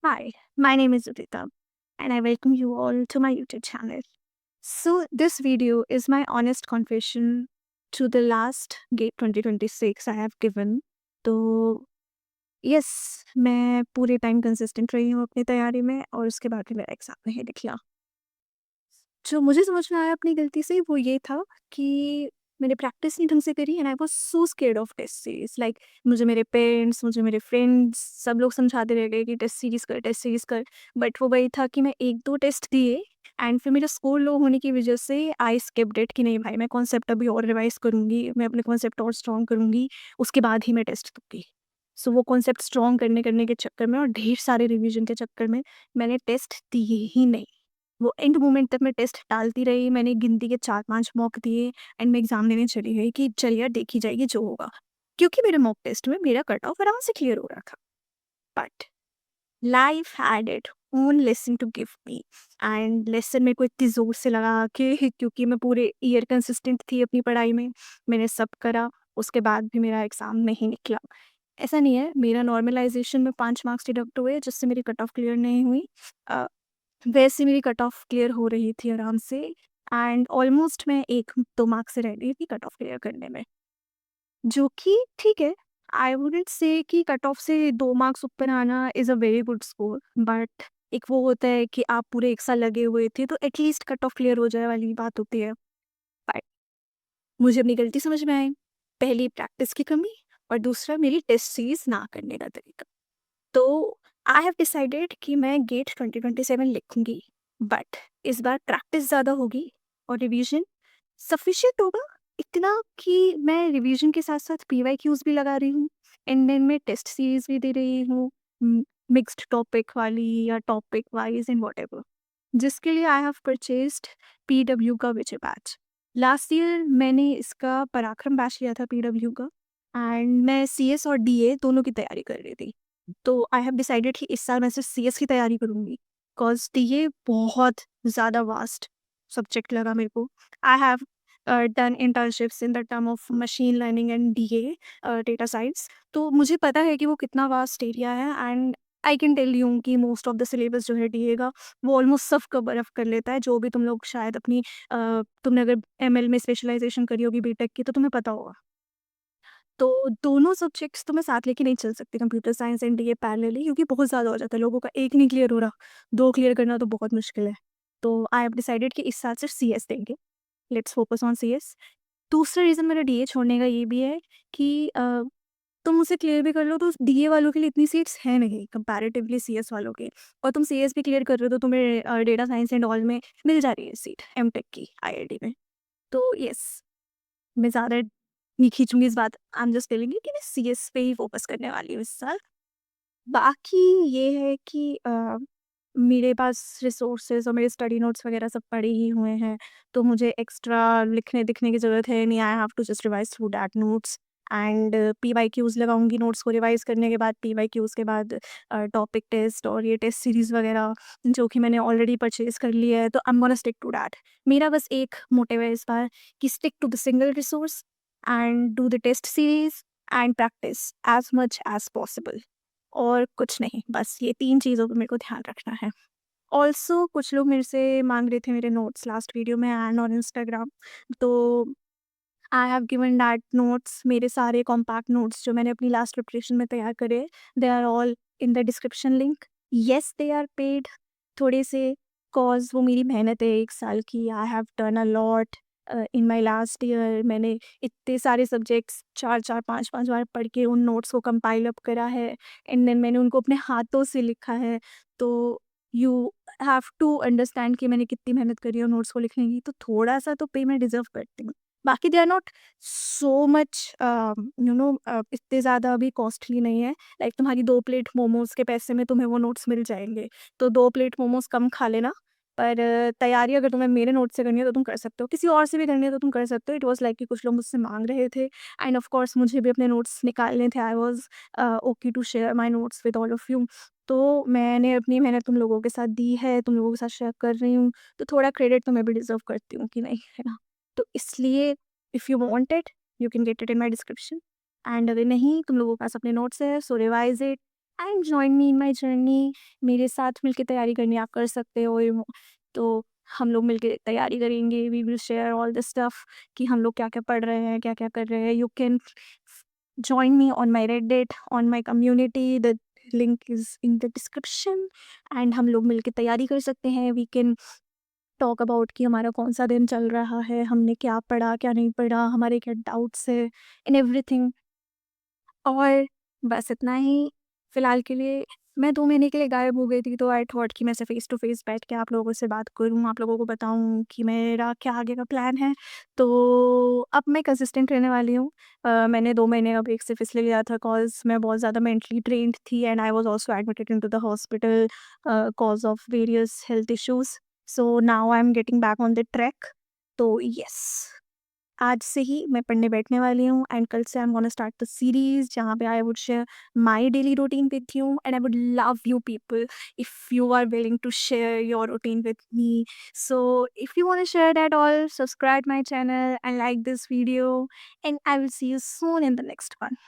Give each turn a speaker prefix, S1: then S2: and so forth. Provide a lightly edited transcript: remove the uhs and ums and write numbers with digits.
S1: Hi, my name is Udita, and I welcome you all to my YouTube channel. So, this video is my honest confession to the last GATE 2026 I have given. तो yes, मैं पूरे time consistent रही हूँ अपनी तैयारी में और उसके बाद भी मेरा एग्ज़ाम नहीं निकला। जो मुझे समझ में आया अपनी गलती से वो ये था कि मैंने प्रैक्टिस नहीं ढंग से करी and I was so scared of test series. Like मुझे मेरे पेरेंट्स, मुझे मेरे फ्रेंड्स सब लोग समझाते रह गए कि टेस्ट सीरीज़ कर। बट वो वही था कि मैं 1-2 टेस्ट दिए एंड फिर मेरा स्कोर लो होने की वज़ह से आई स्किप्ड इट कि नहीं भाई मैं कॉन्सेप्ट अभी और रिवाइज़ करूँगी, मैं अपने कॉन्सेप्ट और स्ट्रॉन्ग करूँगी, उसके बाद ही मैं टेस्ट दूँगी। सो वो कॉन्सेप्ट स्ट्रॉन्ग करने के चक्कर में और ढेर सारे रिवीजन के चक्कर में मैंने टेस्ट दिए ही नहीं। वो एंड मोमेंट तक मैं टेस्ट डालती रही, मैंने गिनती के 4-5 मॉक दिए एंड मैं एग्ज़ाम देने चली गई कि चल यार देखी जाएगी जो होगा। क्योंकि मेरे मॉक टेस्ट में मेरा कट ऑफ आराम से क्लियर हो रहा था। But life had it own lesson to give me and lesson मेरे को इतनी ज़ोर से लगा कि क्योंकि मैं पूरे ईयर कंसिस्टेंट थी अपनी पढ़ाई में, मैंने सब करा, उसके बाद भी मेरा एग्ज़ाम नहीं निकला। ऐसा नहीं है, मेरा नॉर्मलाइज़ेशन में 5 मार्क्स डिडक्ट हुए जिससे मेरी कट ऑफ क्लियर नहीं हुई। अ, वैसे मेरी कट ऑफ क्लियर हो रही थी आराम से एंड ऑलमोस्ट मैं 1-2 मार्क्स से रह गई थी कट ऑफ क्लियर करने में। जो कि ठीक है, आई वुडेंट से कि कट ऑफ से 2 मार्क्स ऊपर आना is a very good score, but एक वो होता है कि आप पूरे 1 साल लगे हुए थे तो एटलीस्ट कट ऑफ क्लियर हो जाए वाली बात होती है। बट मुझे अपनी गलती समझ में आई। पहली प्रैक्टिस की कमी और दूसरा मेरी टेस्ट सीरीज़ ना करने का तरीका। तो आई हैव डिसाइडेड कि मैं गेट 2027 लिखूंगी, बट इस बार प्रैक्टिस ज़्यादा होगी और रिवीजन सफिशिएंट होगा, इतना कि मैं रिवीजन के साथ साथ पीवाईक्यूज भी लगा रही हूँ एंड देन मैं टेस्ट सीरीज भी दे रही हूँ, मिक्स्ड टॉपिक वाली या टॉपिक वाइज एंड वॉट, जिसके लिए आई हैव परचेज्ड पीडब्ल्यू का विजय बैच। लास्ट ईयर मैंने इसका पराक्रम बैच लिया था पीडब्ल्यू का एंड मैं सीएस और डीए दोनों की तैयारी कर रही थी। तो आई हैव डिसाइडेड कि इस साल मैं सिर्फ सीएस की तैयारी करूँगी बिकॉज डीए बहुत ज़्यादा वास्ट सब्जेक्ट लगा मेरे को। I have done internships in the term of machine learning and DA data science. तो मुझे पता है कि वो कितना वास्ट एरिया है and I can tell you कि मोस्ट ऑफ द सिलेबस जो है डीए का वो ऑलमोस्ट सब कवर अप कर लेता है, जो भी तुम लोग शायद अपनी तुमने अगर एमएल में स्पेशलाइजेशन करी होगी बीटेक की तो तुम्हें पता होगा। तो दोनों सब्जेक्ट्स तो मैं साथ लेके नहीं चल सकती, computer science and DA parallelly, क्योंकि बहुत ज़्यादा हो जाता है, लोगों का एक नहीं क्लियर हो रहा, 2 क्लियर करना तो बहुत मुश्किल है। तो आई हैव डिसाइडेड कि इस साल सिर्फ सीएस देंगे, लेट्स फोकस ऑन सीएस। दूसरा रीज़न मेरा डीए छोड़ने का ये भी है कि तुम उसे क्लियर भी कर लो तो डीए वालों के लिए इतनी सीट्स हैं नहीं कंपैरेटिवली सीएस वालों के, और तुम सीएस भी क्लियर कर रहे हो तो तुम्हें डेटा साइंस एंड ऑल में मिल जा रही है सीट एमटेक की आईआईटी में। तो येस, मैं ज़्यादा नहीं खींचूँगी इस बात, I am just telling you कि मैं सीएस पे ही फ़ोकस करने वाली हूँ इस साल। बाकी ये है कि मेरे पास रिसोर्सेज़ और मेरे स्टडी नोट्स वगैरह सब पड़े ही हुए हैं, तो मुझे एक्स्ट्रा लिखने-दिखने की ज़रूरत है नहीं, I have to just revise through that notes and PYQs लगाऊँगी नोट्स को रिवाइज़ करने के बाद, पीवाईक्यूज़ के बाद टॉपिक टेस्ट और ये टेस्ट सीरीज़ वगैरह जो कि मैंने ऑलरेडी परचेज़ कर लिया है, तो I am gonna stick to that. मेरा बस एक मोटिव है इस बार कि stick to the single resource and do the test series and practice as much as possible, और कुछ नहीं, बस ये 3 चीज़ों पे मेरे को ध्यान रखना है। ऑल्सो कुछ लोग मेरे से माँग रहे थे मेरे नोट्स लास्ट वीडियो में एंड ऑन इंस्टाग्राम, तो I have given that notes. मेरे सारे कॉम्पैक्ट नोट्स जो मैंने अपनी लास्ट प्रिपरेशन में तैयार करे, they are all in the description link. Yes they are paid थोड़े से, कॉज़ वो मेरी मेहनत है 1 साल की। आई have done a lot in my last year. मैंने इतने सारे सब्जेक्ट्स 4-4 5-5 बार पढ़ के उन नोट्स को कंपाइल अप करा है एंड देन मैंने उनको अपने हाथों से लिखा है। तो यू हैव टू अंडरस्टैंड कि मैंने कितनी मेहनत करी है नोट्स को लिखने की, तो थोड़ा-सा तो पे मैं डिज़र्व करती हूँ। बाकी they are not so much इतने ज़्यादा अभी कॉस्टली नहीं है। लाइक तुम्हारी 2 प्लेट मोमोज़ के पैसे में तुम्हें वो नोट्स मिल जाएँगे। तो 2 प्लेट मोमोज़ कम खा लेना, पर तैयारी अगर तुम्हें मेरे नोट से करनी है तो तुम कर सकते हो। किसी और से भी करनी है तो तुम कर सकते हो। इट वाज़ लाइक कि कुछ लोग मुझसे माँग रहे थे एंड ऑफ कोर्स मुझे भी अपने नोट्स निकालने थे। I was okay to share my notes with all of you. तो मैंने अपनी मेहनत तुम लोगों के साथ दी है, तुम लोगों के साथ शेयर कर रही हूँ, तो थोड़ा क्रेडिट तो मैं भी डिज़र्व करती हूँ कि नहीं, है ना? तो इसलिए if you want it, you can get it in my description and अगर नहीं तुम लोगों के पास अपने नोट्स है, so revise it and join me in my journey. मेरे साथ मिलके तैयारी करनी आप कर सकते हो। तो हम लोग मिलके तैयारी करेंगे। We will share all the stuff कि हम लोग क्या क्या पढ़ रहे हैं, क्या क्या कर रहे हैं। You can join me on my Reddit, on my community. The link is in the description. And हम लोग मिलके तैयारी कर सकते हैं। वी कैन टॉक अबाउट कि हमारा कौन सा दिन चल रहा है, हमने क्या पढ़ा, क्या नहीं पढ़ा, हमारे क्या डाउट्स है, इन एवरीथिंग। और बस इतना ही फ़िलहाल के लिए। मैं 2 महीने के लिए गायब हो गई थी, तो आई थॉट कि मैं ऐसे फ़ेस टू फ़ेस बैठ के आप लोगों से बात करूँ, आप लोगों को बताऊँ कि मेरा क्या आगे का प्लान है। तो अब मैं कंसिस्टेंट रहने वाली हूँ। मैंने 2 महीने का ब्रेक सिर्फ़ इसलिए लिया था कॉज़ मैं बहुत ज़्यादा मेंटली ड्रेन्ड थी and I was also admitted into the hospital cause of various health issues. So now I am getting back on the track. तो येस, आज से ही मैं पढ़ने बैठने वाली हूँ एंड कल से I am gonna start the series जहाँ पे I would share my daily routine with you and I would love you people if you are willing to share your routine with me. So if you want to share that all, subscribe my channel and like this video, and I will see you soon in the next one.